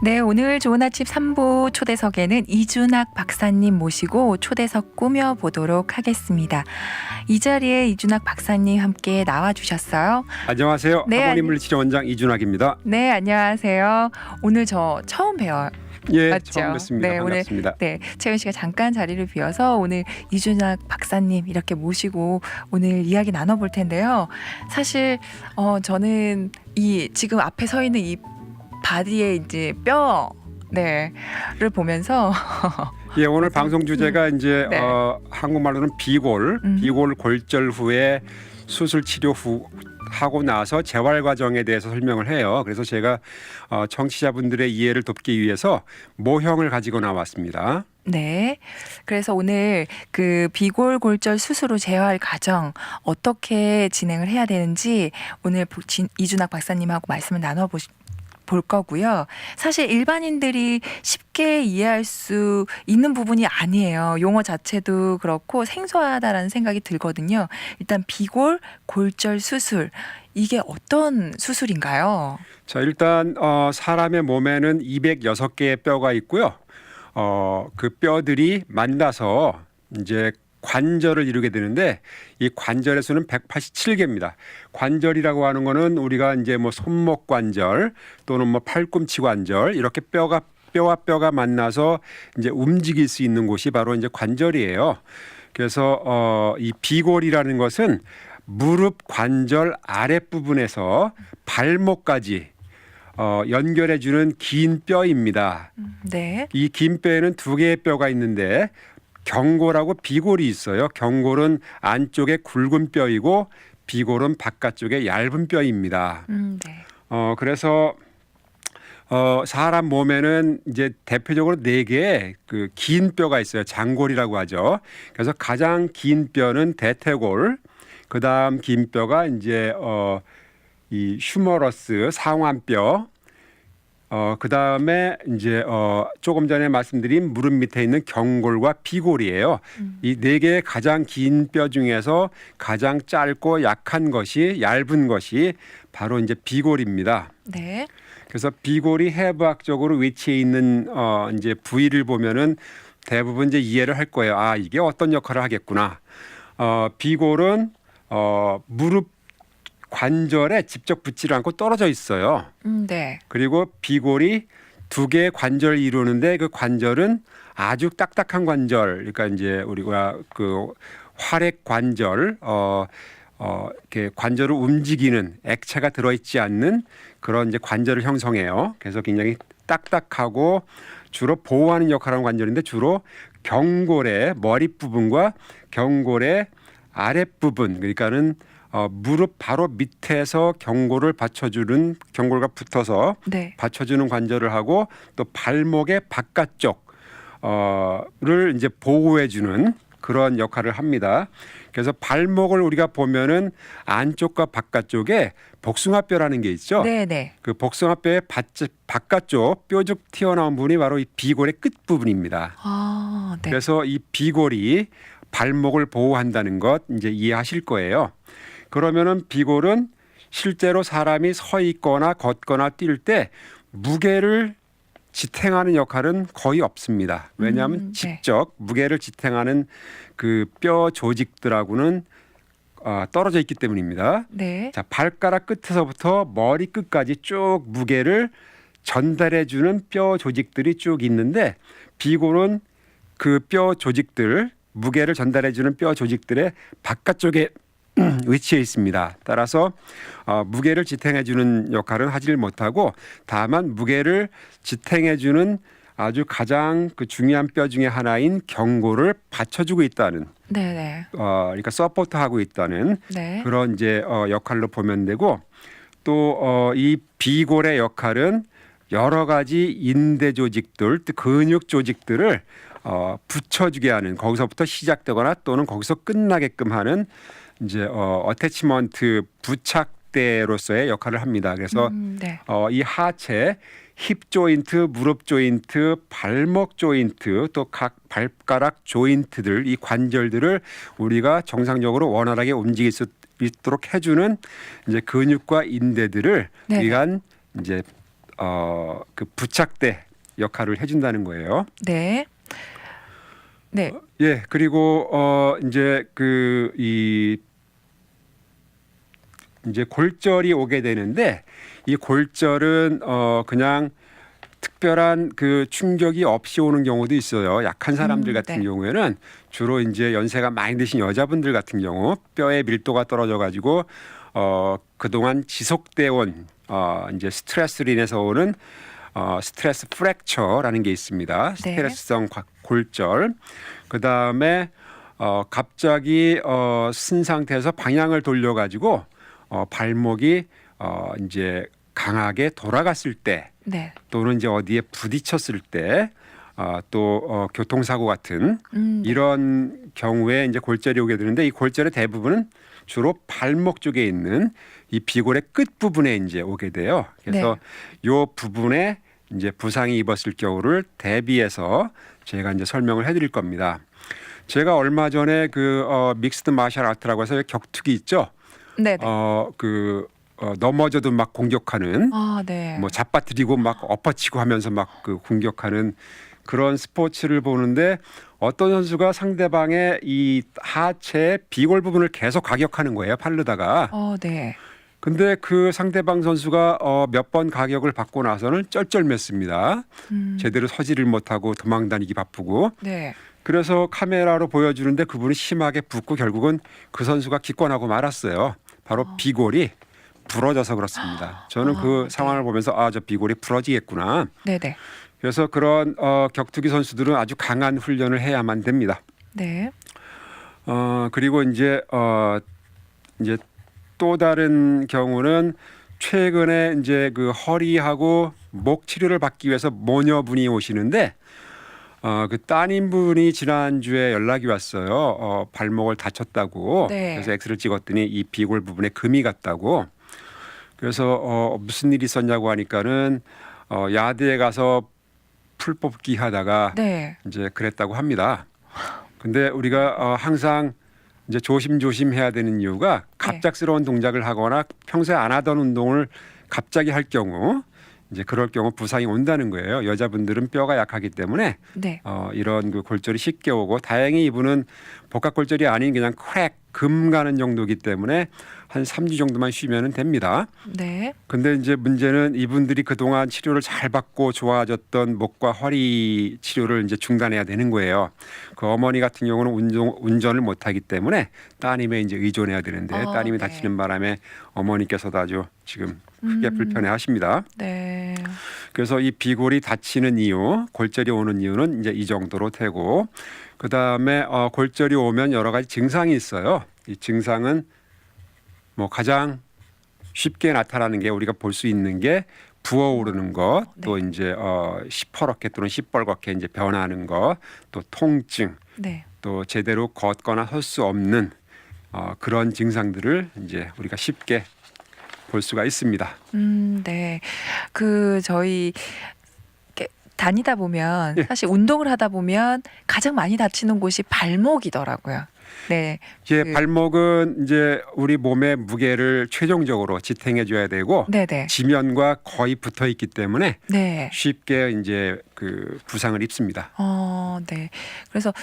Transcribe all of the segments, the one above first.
네, 오늘 좋은 아침 3부 초대석에는 이준학 박사님 모시고 초대석 꾸며보도록 하겠습니다. 이 자리에 이준학 박사님 함께 나와주셨어요. 안녕하세요. 네, 학원인물치료원장 이준학입니다. 네, 안녕하세요. 오늘 저 처음 뵈요. 예, 맞죠? 처음 뵙습니다. 네, 반갑습니다. 네, 채은 씨가 잠깐 자리를 비워서 오늘 이준학 박사님 이렇게 모시고 오늘 이야기 나눠볼 텐데요. 사실 저는 이 지금 앞에 서 있는 이 바디의 이제 뼈, 를 보면서 예, 오늘 방송 주제가 이제 네. 한국말로는 비골 골절 후에 수술 치료 후 하고 나서 재활 과정에 대해서 설명을 해요. 그래서 제가 청취자분들의 이해를 돕기 위해서 모형을 가지고 나왔습니다. 네. 그래서 오늘 그 비골 골절 수술 후 재활 과정 어떻게 진행을 해야 되는지 오늘 이준학 박사님하고 말씀을 볼 거고요. 사실 일반인들이 쉽게 이해할 수 있는 부분이 아니에요. 용어 자체도 그렇고 생소하다라는 생각이 들거든요. 일단 비골 골절 수술 이게 어떤 수술인가요? 자, 일단 사람의 몸에는 206개의 뼈가 있고요. 그 뼈들이 만나서 이제 관절을 이루게 되는데 이 관절의 수는 187개입니다. 관절이라고 하는 거는 우리가 이제 뭐 손목 관절 또는 뭐 팔꿈치 관절 이렇게 뼈와 뼈가 만나서 이제 움직일 수 있는 곳이 바로 이제 관절이에요. 그래서 이 비골이라는 것은 무릎 관절 아랫부분에서 발목까지 연결해주는 긴 뼈입니다. 네. 이 긴 뼈에는 두 개의 뼈가 있는데 경골하고 비골이 있어요. 경골은 안쪽에 굵은 뼈이고 비골은 바깥쪽에 얇은 뼈입니다. 네. 그래서 사람 몸에는 이제 대표적으로 4개의 그 긴 뼈가 있어요. 장골이라고 하죠. 그래서 가장 긴 뼈는 대퇴골, 그다음 긴 뼈가 이제 이 휴머러스 상완뼈, 그다음에 이제 조금 전에 말씀드린 무릎 밑에 있는 경골과 비골이에요. 이 4개의 가장 긴 뼈 중에서 가장 짧고 약한 것이 얇은 것이 바로 이제 비골입니다. 네. 그래서 비골이 해부학적으로 위치해 있는 이제 부위를 보면은 대부분 이제 이해를 할 거예요. 아, 이게 어떤 역할을 하겠구나. 비골은 무릎 관절에 직접 붙지를 않고 떨어져 있어요. 네. 그리고 비골이 2개의 관절을 이루는데 그 관절은 아주 딱딱한 관절, 그러니까 이제 우리가 그 활액 관절, 이렇게 관절을 움직이는 액체가 들어있지 않는 그런 이제 관절을 형성해요. 그래서 굉장히 딱딱하고 주로 보호하는 역할을 하는 관절인데 주로 경골의 머리 부분과 경골의 아랫부분, 그러니까는 무릎 바로 밑에서 경골을 받쳐주는 경골과 붙어서 네. 받쳐주는 관절을 하고 또 발목의 바깥쪽을 이제 보호해주는 그런 역할을 합니다. 그래서 발목을 우리가 보면은 안쪽과 바깥쪽에 복숭아뼈라는 게 있죠. 네. 그 복숭아뼈의 바깥쪽 뾰족 튀어나온 부분이 바로 이 비골의 끝 부분입니다. 아, 네. 그래서 이 비골이 발목을 보호한다는 것 이제 이해하실 거예요. 그러면은 비골은 실제로 사람이 서 있거나 걷거나 뛸 때 무게를 지탱하는 역할은 거의 없습니다. 왜냐하면 네. 직접 무게를 지탱하는 그 뼈 조직들하고는 떨어져 있기 때문입니다. 네. 자, 발가락 끝에서부터 머리 끝까지 쭉 무게를 전달해주는 뼈 조직들이 쭉 있는데 비골은 그 뼈 조직들 무게를 전달해주는 뼈 조직들의 바깥쪽에 위치해 있습니다. 따라서 무게를 지탱해주는 역할은 하질 못하고 다만 무게를 지탱해주는 아주 가장 그 중요한 뼈 중에 하나인 경골을 받쳐주고 있다는, 네. 그러니까 서포트하고 있다는 네. 그런 이제 역할로 보면 되고 또 이 비골의 역할은 여러 가지 인대 조직들, 근육 조직들을 붙여주게 하는 거기서부터 시작되거나 또는 거기서 끝나게끔 하는 이제 어태치먼트 부착대로서의 역할을 합니다. 그래서 네. 이 하체 힙 조인트, 무릎 조인트, 발목 조인트 또 각 발가락 조인트들 이 관절들을 우리가 정상적으로 원활하게 움직일 수 있도록 해주는 이제 근육과 인대들을 네. 위한 이제 그 부착대 역할을 해준다는 거예요. 네. 네. 예, 그리고 이제 이제 골절이 오게 되는데 이 골절은 그냥 특별한 그 충격이 없이 오는 경우도 있어요. 약한 사람들 같은 네. 경우에는 주로 이제 연세가 많이 드신 여자분들 같은 경우 뼈의 밀도가 떨어져 가지고 그동안 지속돼 온 이제 스트레스로 인해서 오는 스트레스 프랙처라는 게 있습니다. 스트레스성 골절. 그다음에 갑자기 쓴 상태에서 방향을 돌려 가지고 발목이 이제 강하게 돌아갔을 때 네. 또는 이제 어디에 부딪혔을 때 또 교통사고 같은 네. 이런 경우에 이제 골절이 오게 되는데 이 골절의 대부분은 주로 발목 쪽에 있는 이 비골의 끝 부분에 이제 오게 돼요. 그래서 요 부분에 이제 부상이 입었을 경우를 대비해서 제가 이제 설명을 해드릴 겁니다. 제가 얼마 전에 믹스드 마셜 아트라고 해서 격투기 있죠. 네. 넘어져도 막 공격하는 네. 뭐 잡아뜨리고 막 엎어치고 하면서 막 그 공격하는 그런 스포츠를 보는데 어떤 선수가 상대방의 이 하체 비골 부분을 계속 가격하는 거예요. 팔르다가. 네. 근데 그 상대방 선수가 몇 번 가격을 받고 나서는 쩔쩔맸습니다. 제대로 서지를 못하고 도망다니기 바쁘고. 네. 그래서 카메라로 보여주는데 그분이 심하게 붓고 결국은 그 선수가 기권하고 말았어요. 바로 비골이 부러져서 그렇습니다. 저는 그 상황을 보면서 저 비골이 부러지겠구나. 네네. 그래서 그런 격투기 선수들은 아주 강한 훈련을 해야만 됩니다. 네. 그리고 이제 또 다른 경우는 최근에 이제 그 허리하고 목 치료를 받기 위해서 모녀분이 오시는데 그 따님분이 지난주에 연락이 왔어요. 발목을 다쳤다고. 네. 그래서 엑스를 찍었더니 이 비골 부분에 금이 갔다고. 그래서 무슨 일이 있었냐고 하니까는 야대에 가서 풀 뽑기 하다가 네. 이제 그랬다고 합니다. 근데 우리가 항상 이제 조심조심 해야 되는 이유가 갑작스러운 동작을 하거나 평소에 안 하던 운동을 갑자기 할 경우 이제 그럴 경우 부상이 온다는 거예요. 여자분들은 뼈가 약하기 때문에 네. 이런 그 골절이 쉽게 오고 다행히 이분은 복합골절이 아닌 그냥 금 가는 정도이기 때문에 한 3주 정도만 쉬면은 됩니다. 네. 근데 이제 문제는 이분들이 그동안 치료를 잘 받고 좋아졌던 목과 허리 치료를 이제 중단해야 되는 거예요. 그 어머니 같은 경우는 운전을 못 하기 때문에 따님에 이제 의존해야 되는데 따님이 네. 다치는 바람에 어머니께서도 아주 지금 크게 불편해 하십니다. 네. 그래서 이 비골이 다치는 이유, 골절이 오는 이유는 이제 이 정도로 되고 그다음에 골절이 오면 여러 가지 증상이 있어요. 이 증상은 뭐 가장 쉽게 나타나는 게 우리가 볼 수 있는 게 부어오르는 것, 또 이제 시퍼렇게 또는 시뻘겋게 이제 변하는 것, 또 통증, 네. 또 제대로 걷거나 설 수 없는 그런 증상들을 이제 우리가 쉽게 볼 수가 있습니다. 네. 저희 다니다 보면 예. 사실 운동을 하다 보면 가장 많이 다치는 곳이 발목이더라고요. 네. 발목은 이제 우리 몸의 무게를 최종적으로 지탱해 줘야 되고 네네. 지면과 거의 붙어 있기 때문에 네. 쉽게 이제 그 부상을 입습니다. 네. 그래서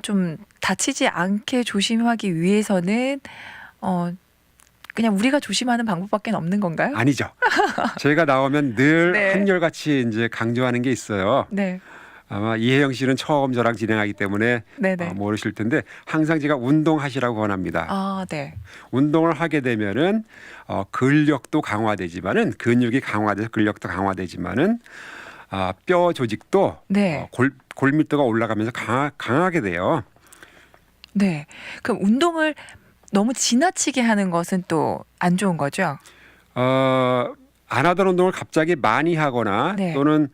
좀 다치지 않게 조심하기 위해서는 그냥 우리가 조심하는 방법밖에 없는 건가요? 아니죠. 제가 나오면 늘 네. 한결같이 이제 강조하는 게 있어요. 네. 아마 이혜영 씨는 처음 저랑 진행하기 때문에 네네. 모르실 텐데 항상 제가 운동하시라고 권합니다. 네. 운동을 하게 되면은 근력도 강화되지만은 근육이 강화돼서 근력도 강화되지만은 뼈 조직도 네. 골밀도가 올라가면서 강하게 돼요. 네. 그럼 운동을 너무 지나치게 하는 것은 또 안 좋은 거죠? 안 하던 운동을 갑자기 많이 하거나 네. 또는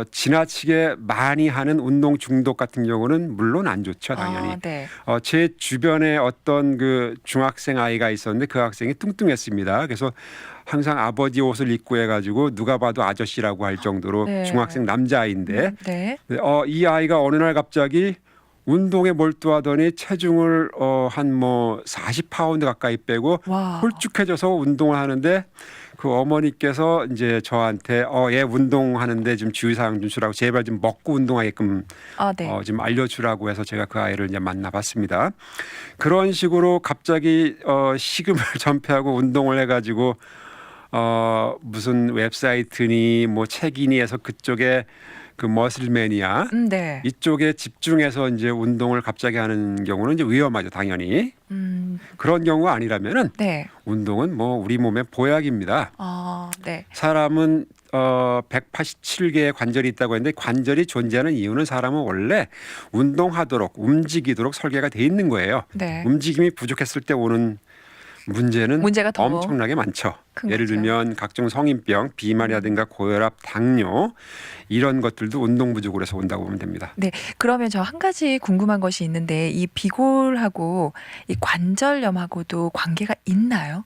지나치게 많이 하는 운동 중독 같은 경우는 물론 안 좋죠, 당연히. 네. 제 주변에 어떤 그 중학생 아이가 있었는데 그 학생이 뚱뚱했습니다. 그래서 항상 아버지 옷을 입고 해가지고 누가 봐도 아저씨라고 할 정도로 네. 중학생 남자아이인데 네. 이 아이가 어느 날 갑자기 운동에 몰두하더니 체중을 한 40파운드 가까이 빼고 와. 홀쭉해져서 운동을 하는데 그 어머니께서 이제 저한테 얘 운동하는데 좀 주의사항 좀 주라고 제발 좀 먹고 운동하게끔 아, 네. 좀 알려주라고 해서 제가 그 아이를 이제 만나봤습니다. 그런 식으로 갑자기 식음을 전폐하고 운동을 해가지고 무슨 웹사이트니 뭐 책이니 해서 그쪽에 그 머슬매니아 네. 이쪽에 집중해서 이제 운동을 갑자기 하는 경우는 이제 위험하죠, 당연히. 그런 경우가 아니라면은 네. 운동은 뭐 우리 몸의 보약입니다. 네. 사람은 187개의 관절이 있다고 했는데 관절이 존재하는 이유는 사람은 원래 운동하도록 움직이도록 설계가 돼 있는 거예요. 네. 움직임이 부족했을 때 오는 문제는 문제가 더 엄청나게 많죠. 큰 예를 거죠. 들면 각종 성인병, 비만이라든가 고혈압, 당뇨 이런 것들도 운동 부족으로 해서 온다고 보면 됩니다. 네. 그러면 저 한 가지 궁금한 것이 있는데 이 비골하고 이 관절염하고도 관계가 있나요?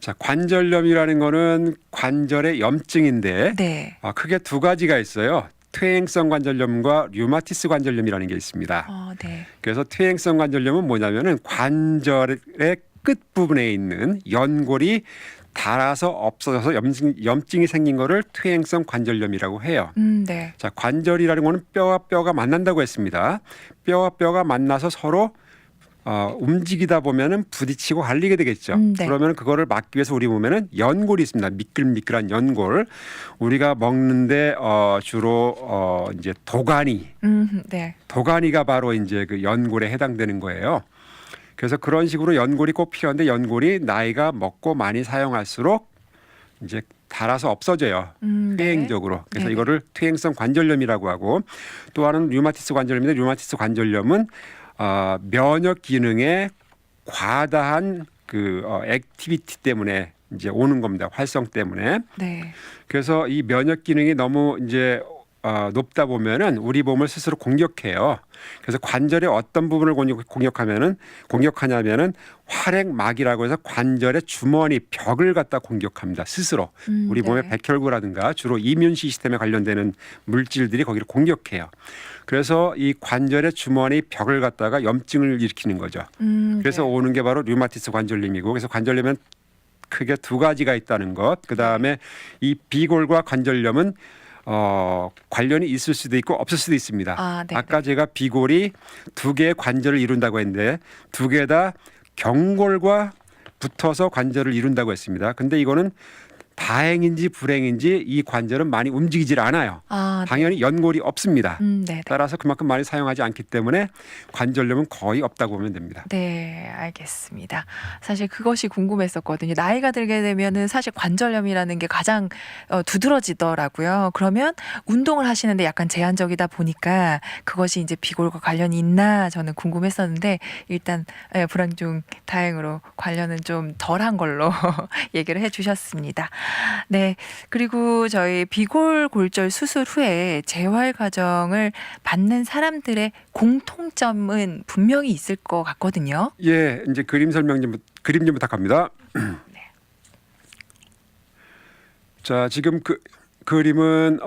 자, 관절염이라는 거는 관절의 염증인데 네. 크게 두 가지가 있어요. 퇴행성 관절염과 류마티스 관절염이라는 게 있습니다. 네. 그래서 퇴행성 관절염은 뭐냐면은 관절의 끝 부분에 있는 연골이 닳아서 없어져서 염증이 생긴 거를 퇴행성 관절염이라고 해요. 네. 자, 관절이라는 거는 뼈와 뼈가 만난다고 했습니다. 뼈와 뼈가 만나서 서로 움직이다 보면은 부딪히고 갈리게 되겠죠. 네. 그러면 그거를 막기 위해서 우리 몸에는 연골이 있습니다. 미끌미끌한 연골. 우리가 먹는데 주로 이제 도가니. 네. 도가니가 바로 이제 그 연골에 해당되는 거예요. 그래서 그런 식으로 연골이 꼭 필요한데 연골이 나이가 먹고 많이 사용할수록 이제 닳아서 없어져요. 퇴행적으로. 그래서 네네. 이거를 퇴행성 관절염이라고 하고 또 하나는 류마티스 관절염인데 류마티스 관절염은 면역 기능에 과다한 그 액티비티 때문에 이제 오는 겁니다. 활성 때문에. 네. 그래서 이 면역 기능이 너무 이제 높다 보면은 우리 몸을 스스로 공격해요. 그래서 관절의 어떤 부분을 공격하냐면은 활액막이라고 해서 관절의 주머니 벽을 갖다 공격합니다. 스스로 우리 네. 몸의 백혈구라든가 주로 이뮨 시스템에 관련되는 물질들이 거기를 공격해요. 그래서 이 관절의 주머니 벽을 갖다가 염증을 일으키는 거죠. 그래서 네. 오는 게 바로 류마티스 관절염이고 그래서 관절염은 크게 두 가지가 있다는 것. 그 다음에 이 비골과 관절염은 관련이 있을 수도 있고 없을 수도 있습니다. 네. 아까 제가 비골이 두 개의 관절을 이룬다고 했는데 두 개 다 경골과 붙어서 관절을 이룬다고 했습니다. 근데 이거는 다행인지 불행인지 이 관절은 많이 움직이질 않아요. 네. 당연히 연골이 없습니다. 네. 따라서 그만큼 많이 사용하지 않기 때문에 관절염은 거의 없다고 보면 됩니다. 네, 알겠습니다. 사실 그것이 궁금했었거든요. 나이가 들게 되면은 사실 관절염이라는 게 가장 두드러지더라고요. 그러면 운동을 하시는데 약간 제한적이다 보니까 그것이 이제 비골과 관련이 있나 저는 궁금했었는데 일단 불안중 다행으로 관련은 좀 덜한 걸로 얘기를 해주셨습니다. 네, 그리고 저희 비골골절 수술 후에 재활 과정을 받는 사람들의 공통점은 분명히 있을 것 같거든요. 예, 이제 그림 좀 부탁합니다. 자, 지금 그 그림은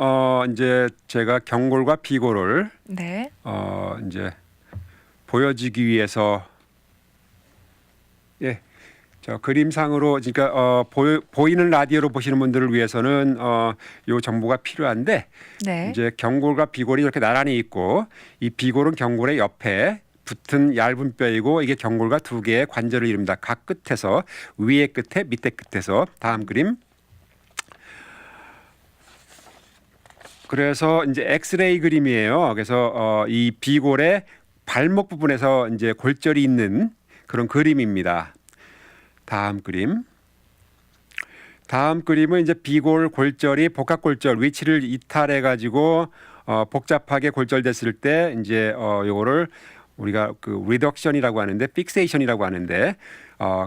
이제 제가 경골과 비골을 네, 이제 보여주기 위해서 예. 저 그림상으로 그러니까 보이는 라디오로 보시는 분들을 위해서는 요 정보가 필요한데 네, 이제 경골과 비골이 이렇게 나란히 있고 이 비골은 경골의 옆에 붙은 얇은 뼈이고 이게 경골과 두 개의 관절을 이룹니다. 각 끝에서 위에 끝에 밑에 끝에서 다음 그림. 그래서 이제 엑스레이 그림이에요. 그래서 이 비골의 발목 부분에서 이제 골절이 있는 그런 그림입니다. 다음 그림. 다음 그림은 이제 비골 골절이 복합골절 위치를 이탈해 가지고 복잡하게 골절됐을 때 이제 요거를 우리가 그 리덕션이라고 하는데 픽세이션이라고 하는데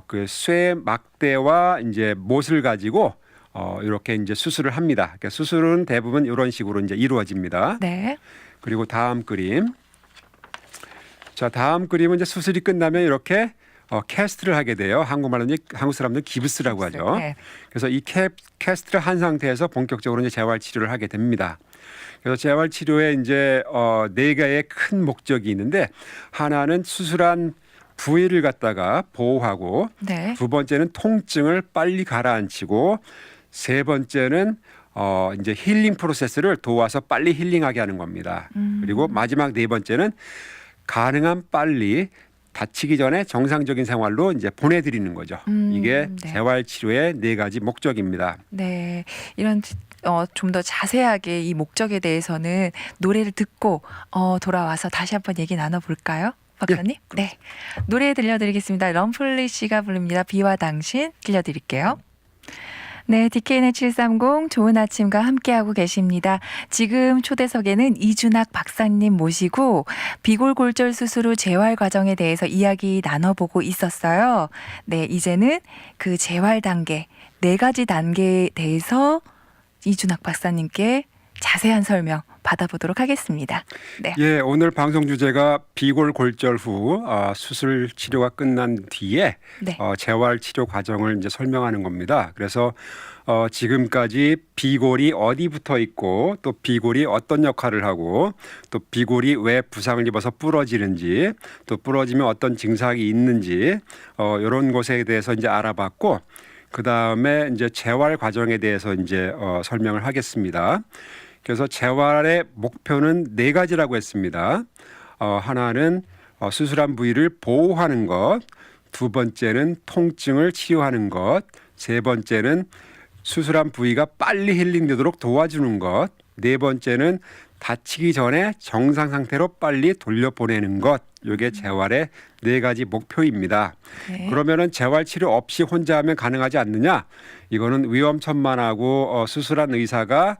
그 쇠 막대와 이제 못을 가지고 이렇게 이제 수술을 합니다. 그러니까 수술은 대부분 이런 식으로 이제 이루어집니다. 네, 그리고 다음 그림. 자, 다음 그림은 이제 수술이 끝나면 이렇게 캐스트를 하게 돼요. 한국말로는 한국 사람들은 기부스라고 하죠. 네. 그래서 이 캐스트를 한 상태에서 본격적으로 이제 재활 치료를 하게 됩니다. 그래서 재활 치료에 이제 네 개의 큰 목적이 있는데 하나는 수술한 부위를 갖다가 보호하고 네, 두 번째는 통증을 빨리 가라앉히고 세 번째는 이제 힐링 프로세스를 도와서 빨리 힐링하게 하는 겁니다. 그리고 마지막 네 번째는 가능한 빨리 다치기 전에 정상적인 생활로 이제 보내드리는 거죠. 이게 네. 재활치료의 네 가지 목적입니다. 네, 이런 좀 더 자세하게 이 목적에 대해서는 노래를 듣고 돌아와서 다시 한번 얘기 나눠볼까요, 박사님? 네, 노래 들려드리겠습니다. 럼플리 씨가 부릅니다. 비와 당신 들려드릴게요. 네, DKN 730 좋은 아침과 함께하고 계십니다. 지금 초대석에는 이준학 박사님 모시고 비골골절 수술 후 재활 과정에 대해서 이야기 나눠보고 있었어요. 네, 이제는 그 재활 단계, 네 가지 단계에 대해서 이준학 박사님께 자세한 설명 받아보도록 하겠습니다. 네. 예, 오늘 방송 주제가 비골골절 후 수술 치료가 끝난 뒤에 네. 재활 치료 과정을 이제 설명하는 겁니다. 그래서 지금까지 비골이 어디 붙어 있고 또 비골이 어떤 역할을 하고 또 비골이 왜 부상을 입어서 부러지는지 또 부러지면 어떤 증상이 있는지 이런 것에 대해서 이제 알아봤고 그 다음에 이제 재활 과정에 대해서 이제 설명을 하겠습니다. 그래서 재활의 목표는 네 가지라고 했습니다. 하나는 수술한 부위를 보호하는 것, 두 번째는 통증을 치료하는 것, 세 번째는 수술한 부위가 빨리 힐링되도록 도와주는 것, 네 번째는 다치기 전에 정상 상태로 빨리 돌려보내는 것. 이게 재활의 네 가지 목표입니다. 네. 그러면은 재활 치료 없이 혼자 하면 가능하지 않느냐? 이거는 위험천만하고 수술한 의사가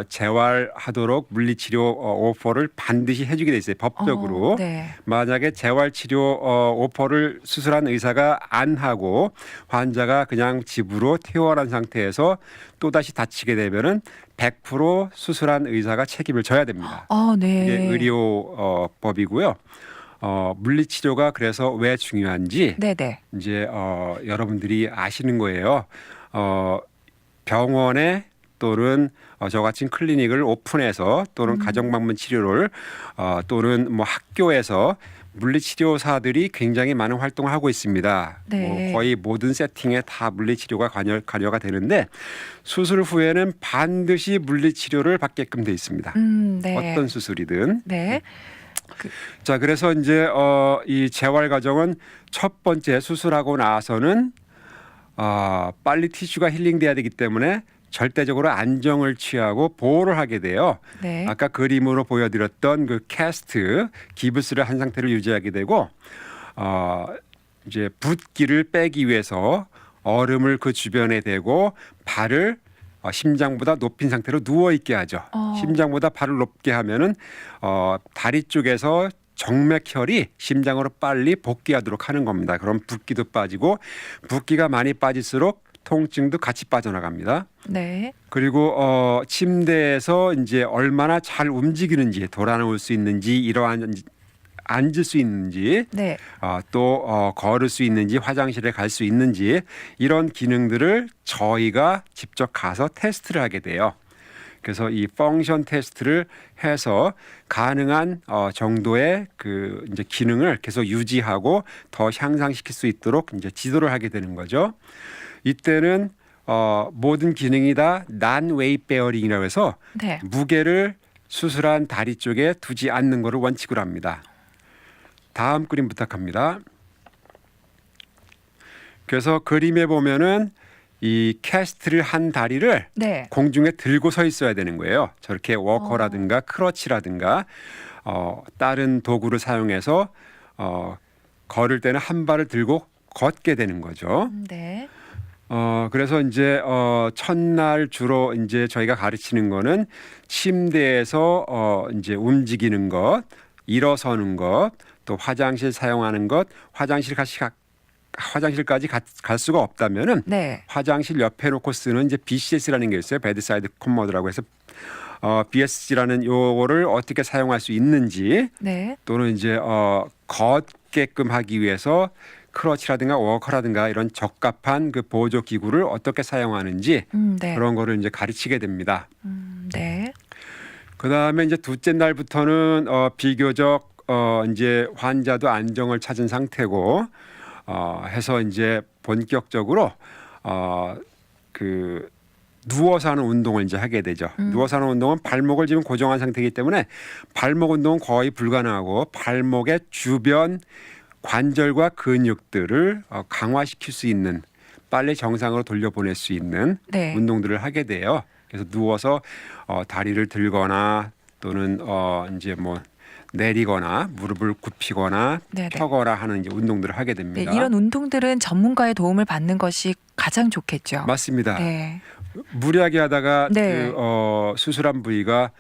재활하도록 물리치료 오퍼를 반드시 해주게 돼 있어요. 법적으로. 네. 만약에 재활치료 오퍼를 수술한 의사가 안 하고 환자가 그냥 집으로 퇴원한 상태에서 또다시 다치게 되면은 100% 수술한 의사가 책임을 져야 됩니다. 네. 이게 의료법이고요. 물리치료가 그래서 왜 중요한지 네네. 이제 여러분들이 아시는 거예요. 병원에 또는 저같이 클리닉을 오픈해서 또는 가정방문 치료를 또는 뭐 학교에서 물리치료사들이 굉장히 많은 활동을 하고 있습니다. 네. 뭐 거의 모든 세팅에 다 물리치료가 관여가 되는데 수술 후에는 반드시 물리치료를 받게끔 돼 있습니다. 네. 어떤 수술이든. 네. 자, 그래서 이제 이 재활 과정은 첫 번째 수술하고 나서는 빨리 티슈가 힐링돼야 되기 때문에 절대적으로 안정을 취하고 보호를 하게 돼요. 네. 아까 그림으로 보여드렸던 그 캐스트 기브스를 한 상태를 유지하게 되고 이제 붓기를 빼기 위해서 얼음을 그 주변에 대고 발을 심장보다 높인 상태로 누워 있게 하죠. 심장보다 발을 높게 하면은 다리 쪽에서 정맥혈이 심장으로 빨리 복귀하도록 하는 겁니다. 그럼 붓기도 빠지고 붓기가 많이 빠질수록 통증도 같이 빠져나갑니다. 네. 그리고 침대에서 이제 얼마나 잘 움직이는지 돌아놓을 수 있는지 이러한 앉을 수 있는지 네. 또 걸을 수 있는지 화장실에 갈 수 있는지 이런 기능들을 저희가 직접 가서 테스트를 하게 돼요. 그래서 이 펑션 테스트를 해서 가능한 정도의 그 이제 기능을 계속 유지하고 더 향상시킬 수 있도록 이제 지도를 하게 되는 거죠. 이때는 모든 기능이 다 non-weight bearing이라고 해서 네. 무게를 수술한 다리 쪽에 두지 않는 것을 원칙으로 합니다. 다음 그림 부탁합니다. 그래서 그림에 보면은 이 캐스트를 한 다리를 네. 공중에 들고 서 있어야 되는 거예요. 저렇게 워커라든가 크러치라든가 다른 도구를 사용해서 걸을 때는 한 발을 들고 걷게 되는 거죠. 네. 그래서 이제 첫날 주로 이제 저희가 가르치는 거는 침대에서 이제 움직이는 것, 일어서는 것, 또 화장실 사용하는 것, 화장실까지 갈 수가 없다면은 네. 화장실 옆에 놓고 쓰는 이제 BCS라는 게 있어요. 베드사이드 코모드라고 해서 BSG라는 요거를 어떻게 사용할 수 있는지 네. 또는 이제 걷게끔 하기 위해서 크러치라든가 워커라든가 이런 적합한 그 보조 기구를 어떻게 사용하는지 네. 그런 거를 이제 가르치게 됩니다. 네. 그 다음에 이제 둘째 날부터는 비교적 이제 환자도 안정을 찾은 상태고 해서 이제 본격적으로 그 누워서 하는 운동을 이제 하게 되죠. 누워서 하는 운동은 발목을 지금 고정한 상태이기 때문에 발목 운동은 거의 불가능하고 발목의 주변 관절과 근육들을 강화시킬 수 있는 빨리 정상으로 돌려보낼 수 있는 네. 운동들을 하게 돼요. 그래서 누워서 다리를 들거나 또는 이제 뭐 내리거나 무릎을 굽히거나 네네. 펴거나 하는 이제 운동들을 하게 네, 됩니다. 이런 운동들은 전문가의 도움을 받는 것이 가장 좋겠죠. 맞습니다. 네. 무리하게 하다가 네. 수술한 부위가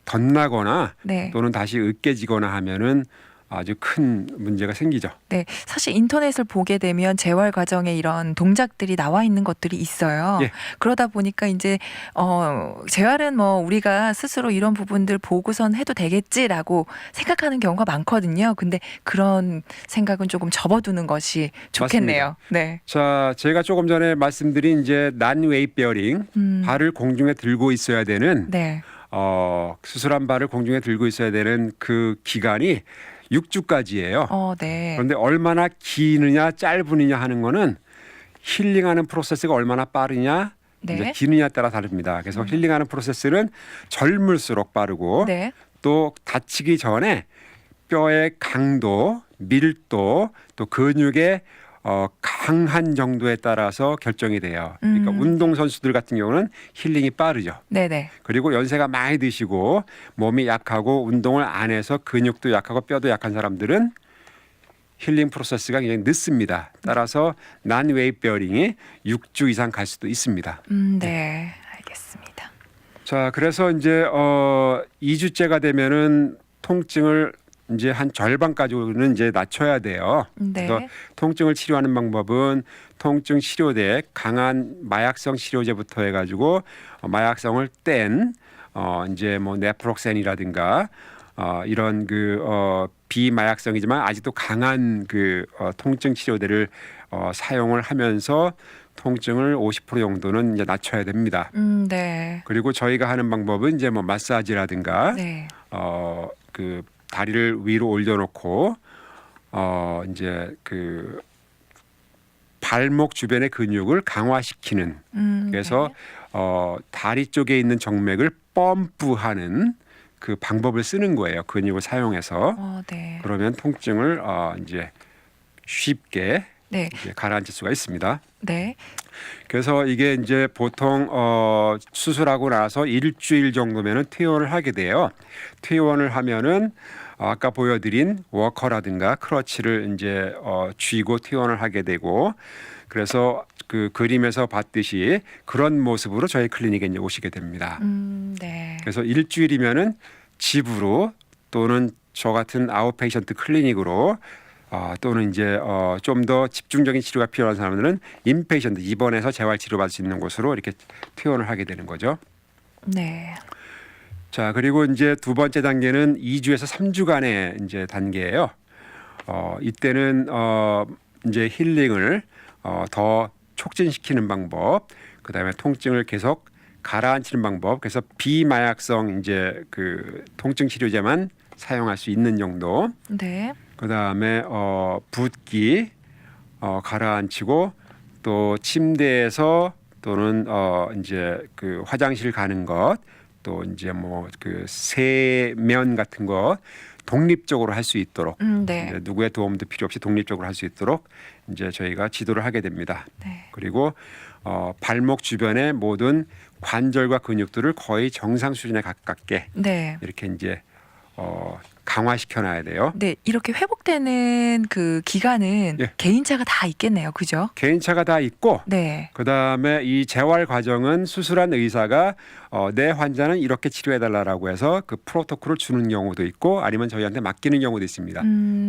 덧나거나 네. 또는 다시 으깨지거나 하면은 아주 큰 문제가 생기죠. 네, 사실 인터넷을 보게 되면 재활 과정에 이런 동작들이 나와 있는 것들이 있어요. 예. 그러다 보니까 이제 재활은 뭐 우리가 스스로 이런 부분들 보고선 해도 되겠지라고 생각하는 경우가 많거든요. 근데 그런 생각은 조금 접어두는 것이 좋겠네요. 네. 자, 제가 조금 전에 말씀드린 이제 난웨이트 베어링, 발을 공중에 들고 있어야 되는 네. 수술한 발을 공중에 들고 있어야 되는 그 기간이 6주까지예요. 네. 그런데 얼마나 기느냐 짧으느냐 하는 거는 힐링하는 프로세스가 얼마나 빠르냐 네. 이제 기느냐에 따라 다릅니다. 그래서 힐링하는 프로세스는 젊을수록 빠르고 네. 또 다치기 전에 뼈의 강도, 밀도, 또 근육의 강한 정도에 따라서 결정이 돼요. 그러니까 운동 선수들 같은 경우는 힐링이 빠르죠. 네네. 그리고 연세가 많이 드시고 몸이 약하고 운동을 안 해서 근육도 약하고 뼈도 약한 사람들은 힐링 프로세스가 굉장히 늦습니다. 따라서 난웨이트 베어링이 6주 이상 갈 수도 있습니다. 네. 알겠습니다. 자, 그래서 이제 2주째가 되면은 통증을 이제 한 절반까지는 이제 낮춰야 돼요. 네. 그래서 통증을 치료하는 방법은 통증 치료제, 강한 마약성 치료제부터 해가지고 마약성을 뗀 이제 뭐 네프록센이라든가 이런 그 비마약성이지만 아직도 강한 그 통증 치료제를 사용을 하면서 통증을 50% 정도는 이제 낮춰야 됩니다. 네. 그리고 저희가 하는 방법은 이제 뭐 마사지라든가 네. 그 다리를 위로 올려놓고 이제 그 발목 주변의 근육을 강화시키는 그래서 다리 쪽에 있는 정맥을 펌프하는 그 방법을 쓰는 거예요. 근육을 사용해서 네. 그러면 통증을 이제 쉽게 네. 이제 가라앉힐 수가 있습니다. 네. 그래서 이게 이제 보통 수술하고 나서 일주일 정도면은 퇴원을 하게 돼요. 퇴원을 하면은 아까 보여드린 워커라든가 크러치를 이제 쥐고 퇴원을 하게 되고 그래서 그 그림에서 봤듯이 그런 모습으로 저희 클리닉에 이제 오시게 됩니다. 네. 그래서 일주일이면은 집으로 또는 저 같은 아웃페이션트 클리닉으로 또는 이제 좀 더 집중적인 치료가 필요한 사람들은 인페이션트 입원해서 재활 치료받을 수 있는 곳으로 이렇게 퇴원을 하게 되는 거죠. 네. 자, 그리고 이제 두 번째 단계는 2주에서 3주간의 이제 단계예요. 이때는 이제 힐링을 더 촉진시키는 방법, 그다음에 통증을 계속 가라앉히는 방법. 그래서 비마약성 이제 그 통증 치료제만 사용할 수 있는 정도. 네. 그다음에 붓기 가라앉히고 또 침대에서 또는 이제 그 화장실 가는 것 또 이제 뭐 그 세면 같은 거 독립적으로 할 수 있도록 네. 이제 누구의 도움도 필요 없이 독립적으로 할 수 있도록 이제 저희가 지도를 하게 됩니다. 네. 그리고 발목 주변의 모든 관절과 근육들을 거의 정상 수준에 가깝게 네. 이렇게 이제 강화시켜 놔야 돼요. 네, 이렇게 회복되는 그 기간은 예. 개인차가 다 있겠네요. 그죠? 개인차가 다 있고 네. 그다음에 이 재활 과정은 수술한 의사가 내 환자는 이렇게 치료해달라고 해서 그 프로토콜을 주는 경우도 있고 아니면 저희한테 맡기는 경우도 있습니다.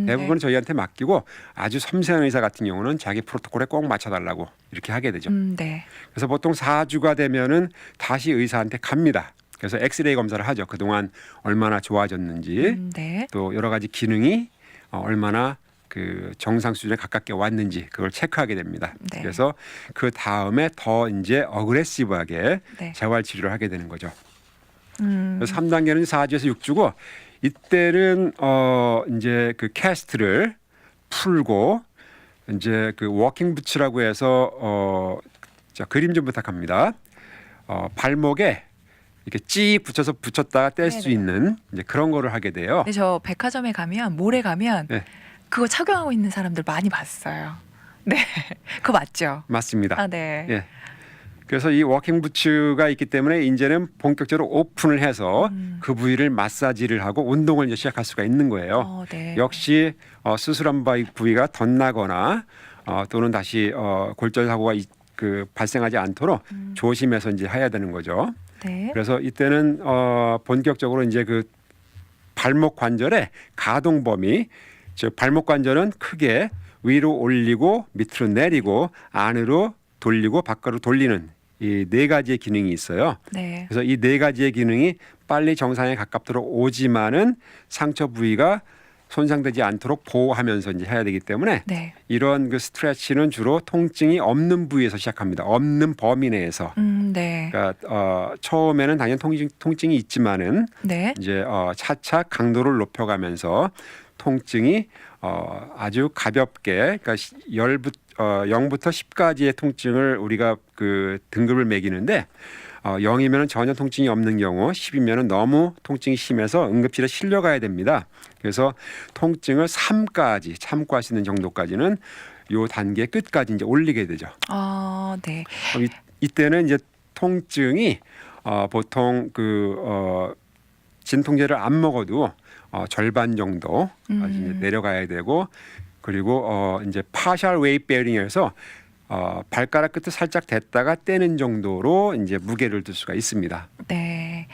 대부분은 저희한테 맡기고 아주 섬세한 의사 같은 경우는 자기 프로토콜에 꼭 맞춰달라고 이렇게 하게 되죠. 네. 그래서 보통 4주가 되면은 다시 의사한테 갑니다. 그래서 엑스레이 검사를 하죠. 그동안 얼마나 좋아졌는지 네. 또 여러 가지 기능이 얼마나 그 정상 수준에 가깝게 왔는지 그걸 체크하게 됩니다. 네. 그래서 그 다음에 더 이제 어그레시브하게 네. 재활 치료를 하게 되는 거죠. 그래서 3단계는 4주에서 6주고 이때는 이제 그 캐스트를 풀고 이제 그 워킹 부츠라고 해서 자, 그림 좀 부탁합니다. 발목에 이렇게 찌 붙여서 붙였다가 뗄 수 네네. 있는 이제 그런 거를 하게 돼요. 근데 저 백화점에 가면 몰에 가면 네. 그거 착용하고 있는 사람들 많이 봤어요. 네, 그거 맞죠? 맞습니다. 아, 네. 예. 그래서 이 워킹 부츠가 있기 때문에 이제는 본격적으로 오픈을 해서 그 부위를 마사지를 하고 운동을 이제 시작할 수가 있는 거예요. 네. 역시 수술한 부위가 덧나거나 또는 다시 골절 사고가 발생하지 않도록 조심해서 이제 해야 되는 거죠. 네. 그래서 이때는 본격적으로 이제 그 발목 관절의 가동 범위, 즉 발목 관절은 크게 위로 올리고 밑으로 내리고 안으로 돌리고 밖으로 돌리는 이 네 가지의 기능이 있어요. 네. 그래서 이 네 가지의 기능이 빨리 정상에 가깝도록 오지만은 상처 부위가 손상되지 않도록 보호하면서 이제 해야 되기 때문에 네. 이런 그 스트레치는 주로 통증이 없는 부위에서 시작합니다. 없는 범위 내에서. 네. 그러니까 처음에는 당연히 통증이 있지만은 네. 이제 차차 강도를 높여가면서 통증이 아주 가볍게, 그러니까 0부터 10까지의 통증을 우리가 그 등급을 매기는데 0이면 전혀 통증이 없는 경우, 10이면 너무 통증이 심해서 응급실에 실려가야 됩니다. 그래서 통증을 3까지 참고할 수 있는 정도까지는 요 단계 끝까지 이제 올리게 되죠. 네. 그럼 이때는 이제 통증이 보통 진통제를 안 먹어도 절반 정도 이제 내려가야 되고, 그리고 이제 partial weight bearing에서 발가락 끝을 살짝 댔다가 떼는 정도로 이제 무게를 들 수가 있습니다. 네.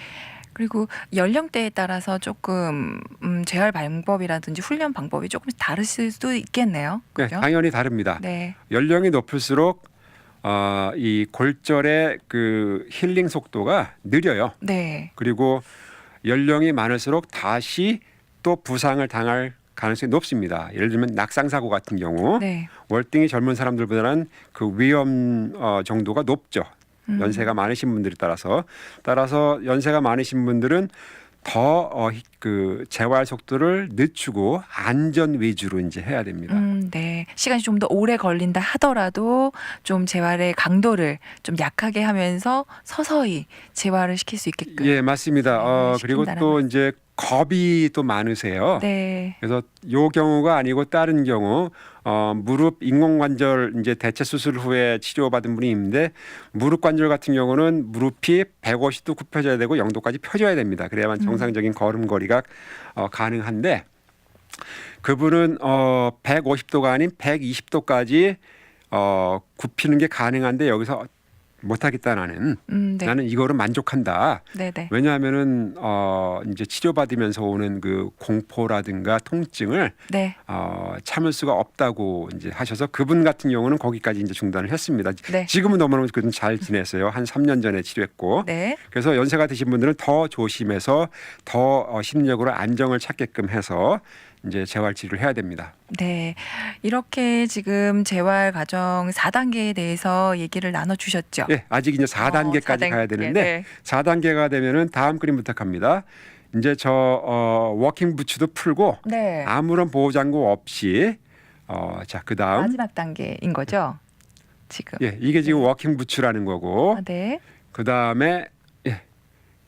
그리고 연령대에 따라서 조금 재활 방법이라든지 훈련 방법이 조금 다르실 수도 있겠네요. 네, 그죠? 당연히 다릅니다. 네. 연령이 높을수록 이 골절의 그 힐링 속도가 느려요. 네. 그리고 연령이 많을수록 다시 또 부상을 당할 가능성이 높습니다. 예를 들면 낙상 사고 같은 경우 네. 월등히 젊은 사람들보다는 그 위험 정도가 높죠. 연세가 많으신 분들에 따라서 연세가 많으신 분들은 더 그 재활 속도를 늦추고 안전 위주로 이제 해야 됩니다. 네. 시간이 좀 더 오래 걸린다 하더라도 좀 재활의 강도를 좀 약하게 하면서 서서히 재활을 시킬 수 있게끔. 예, 맞습니다. 그리고 시킨다는 또 이제 겁이 또 많으세요. 네. 그래서 요 경우가 아니고 다른 경우 무릎 인공관절 이제 대체 수술 후에 치료받은 분이 있는데, 무릎 관절 같은 경우는 무릎이 150도 굽혀져야 되고 0도까지 펴져야 됩니다. 그래야만 정상적인 걸음걸이가 가능한데, 그분은 150도가 아닌 120도까지 굽히는 게 가능한데 여기서 못하겠다 나는. 네. 나는 이거로 만족한다. 네네. 왜냐하면은 이제 치료받으면서 오는 그 공포라든가 통증을 네. 참을 수가 없다고 이제 하셔서 그분 같은 경우는 거기까지 이제 중단을 했습니다. 네. 지금은 너무너무 그래도 잘 지냈어요. 한 3년 전에 치료했고. 네. 그래서 연세가 드신 분들은 더 조심해서 더 심리적으로 안정을 찾게끔 해서 이제 재활 치료를 해야 됩니다. 네. 이렇게 지금 재활 과정 4단계에 대해서 얘기를 나눠 주셨죠. 예, 아직 이제 4단계까지 4단계, 가야 되는데 네. 4단계가 되면은 다음 그림 부탁합니다. 이제 저 워킹 부츠도 풀고 네. 아무런 보호 장구 없이 자, 그다음 마지막 단계인 거죠. 지금. 예, 이게 지금 워킹 부츠라는 거고, 네. 그다음에 예.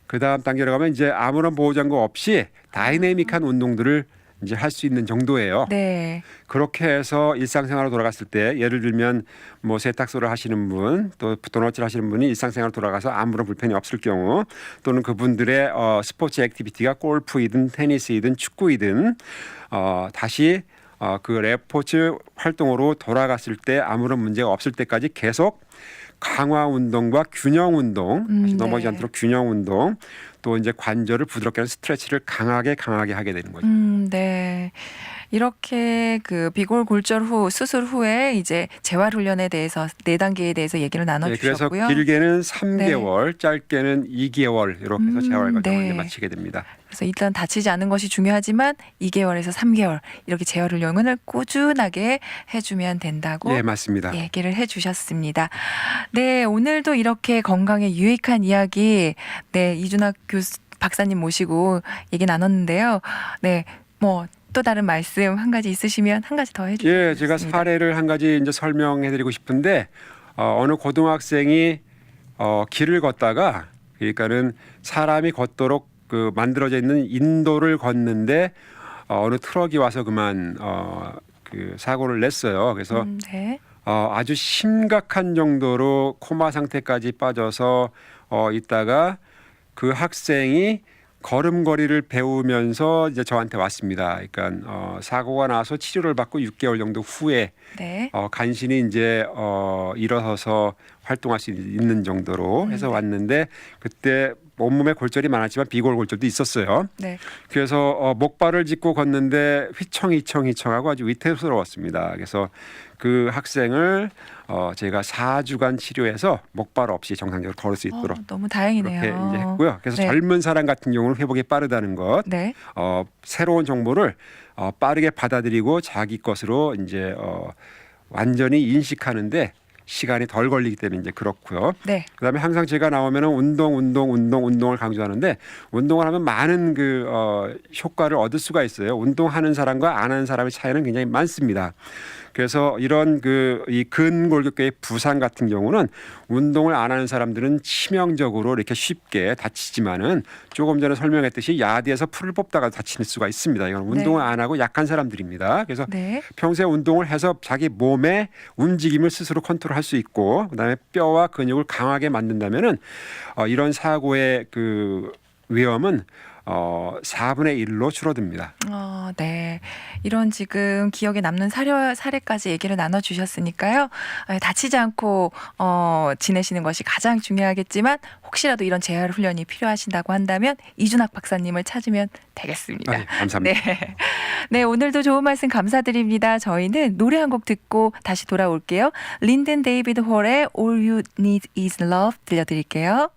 그다음 단계로 가면 이제 아무런 보호 장구 없이 다이내믹한 운동들을 이제 할 수 있는 정도예요. 네. 그렇게 해서 일상생활로 돌아갔을 때, 예를 들면 뭐 세탁소를 하시는 분, 또 도넛을 하시는 분이 일상생활로 돌아가서 아무런 불편이 없을 경우, 또는 그분들의 스포츠 액티비티가 골프이든 테니스이든 축구이든 다시 그 레포츠 활동으로 돌아갔을 때 아무런 문제가 없을 때까지 계속 강화 운동과 균형 운동, 다시 넘어지지 네. 않도록 균형 운동, 또 이제 관절을 부드럽게 하는 스트레치를 강하게 하게 되는 거죠. 네. 이렇게 그 비골 골절 후 수술 후에 이제 재활 훈련에 대해서 4단계에 대해서 얘기를 나눠 네, 그래서 주셨고요. 길게는 3개월, 짧게는 2개월 이렇게 해서 재활 과정을 네. 이제 마치게 됩니다. 그래서 일단 다치지 않은 것이 중요하지만 2개월에서 3개월 이렇게 재활 훈련을 꾸준하게 해주면 된다고 예, 맞습니다. 얘기를 해주셨습니다. 네, 오늘도 이렇게 건강에 유익한 이야기, 네, 이준학 박사님 모시고 얘기 나눴는데요. 네, 뭐 또 다른 말씀 한 가지 있으시면 한 가지 더 해주세요. 예, 제가 사례를 한 가지 이제 설명해드리고 싶은데 어느 고등학생이 길을 걷다가 그러니까는 사람이 걷도록 그 만들어져 있는 인도를 걷는데 어느 트럭이 와서 그만 그 사고를 냈어요. 그래서 네. 아주 심각한 정도로 코마 상태까지 빠져서 있다가 그 학생이 걸음걸이를 배우면서 이제 저한테 왔습니다. 그러니까 사고가 나서 치료를 받고 6개월 정도 후에 네. 간신히 이제 일어서서 활동할 수 있는 정도로 해서 네. 왔는데 그때 온몸에 골절이 많았지만 비골골절도 있었어요. 네. 그래서 목발을 짚고 걷는데 휘청휘청하고 아주 위태스러웠습니다. 그래서 그 학생을 제가 4주간 치료해서 목발 없이 정상적으로 걸을 수 있도록 너무 다행이네요. 그렇게 이제 했고요. 그래서 네. 젊은 사람 같은 경우는 회복이 빠르다는 것, 네. 새로운 정보를 빠르게 받아들이고 자기 것으로 이제 완전히 인식하는데 시간이 덜 걸리기 때문에 이제 그렇고요. 네. 그다음에 항상 제가 나오면은 운동을 강조하는데 운동을 하면 많은 그 효과를 얻을 수가 있어요. 운동하는 사람과 안 하는 사람의 차이는 굉장히 많습니다. 그래서 이런 이 근골격계의 부상 같은 경우는 운동을 안 하는 사람들은 치명적으로 이렇게 쉽게 다치지만은 조금 전에 설명했듯이 야디에서 풀을 뽑다가 다칠 수가 있습니다. 이건 운동을 안 하고 약한 사람들입니다. 그래서 네. 평소에 운동을 해서 자기 몸의 움직임을 스스로 컨트롤할 수 있고 그다음에 뼈와 근육을 강하게 만든다면은 이런 사고의 그 위험은 4분의 1로 줄어듭니다. 네. 이런 지금 기억에 남는 사례까지 얘기를 나눠주셨으니까요. 다치지 않고 지내시는 것이 가장 중요하겠지만 혹시라도 이런 재활 훈련이 필요하신다고 한다면 이준학 박사님을 찾으면 되겠습니다. 네, 감사합니다. 네. 네, 오늘도 좋은 말씀 감사드립니다. 저희는 노래 한 곡 듣고 다시 돌아올게요. 린든 데이비드 홀의 All You Need Is Love 들려드릴게요.